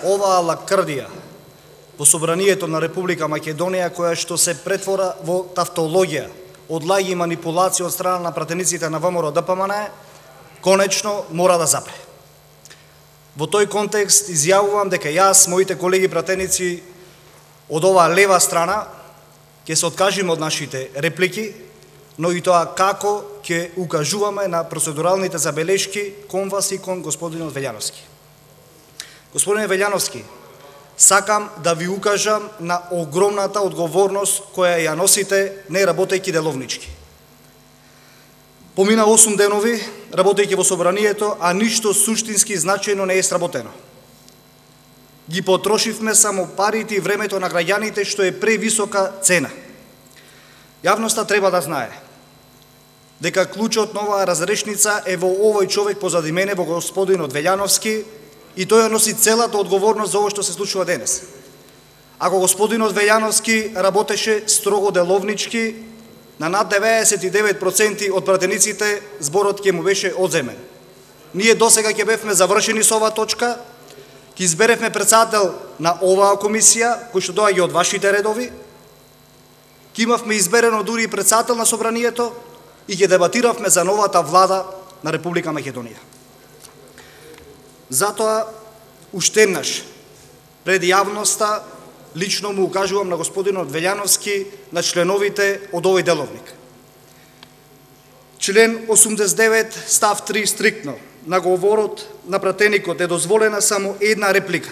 оваа лакрдија во Собранието на Република Македонија, која што се претвора во тавтологија од лаги и манипулација од страна на пратениците на ВМРО ДПМН, конечно мора да запре. Во тој контекст изјавувам дека јас, моите колеги пратеници од оваа лева страна, ќе се откажиме од нашите реплики, но и тоа како ќе укажуваме на процедуралните забелешки кон вас и кон господинот Велјановски. Господине Велјановски, сакам да ви укажам на огромната одговорност која ја носите не работејќи деловнички. Помина 8 денови работејќи во Собранието, а ништо суштински значајно не е сработено. Ги потрошивме само парите и времето на граѓаните, што е превисока цена. Јавноста треба да знае дека клучот на оваа разрешница е во овој човек позади мене, во господинот Велјановски, и тој ја носи целата одговорност за ово што се случува денес. Ако господинот Велјановски работеше строго деловнички, на над 99% од пратениците зборот ќе му беше одземен. Ние досега ќе бевме завршени со оваа точка, ќе изберевме председател на оваа комисија, кој што доаѓа од вашите редови, ќе имавме изберено дури и председател на Собранието и ќе дебатиравме за новата влада на Република Македонија. Затоа, уште еднаш, пред јавноста, лично му укажувам на господинот Велјановски, на членовите од овој деловник. Член 89 став 3 стриктно на говорот на пратеникот е дозволена само една реплика.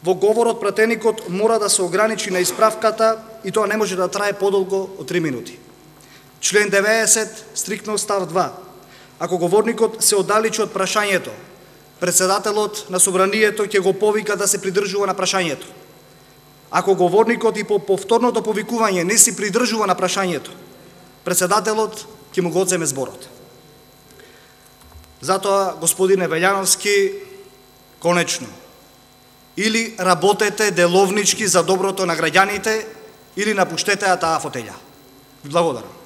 Во говорот пратеникот мора да се ограничи на исправката и тоа не може да трае подолго од 3 минути. Член 90 стриктно став 2. Ако говорникот се оддалечи од прашањето, председателот на Собранието ќе го повика да се придржува на прашањето. Ако говорникот и по повторното повикување не се придржува на прашањето, председателот ќе му го одземе зборот. Затоа, господине Велјановски, конечно, или работете деловнички за доброто на граѓаните, или напуштете ја таа фотеља. Благодарам.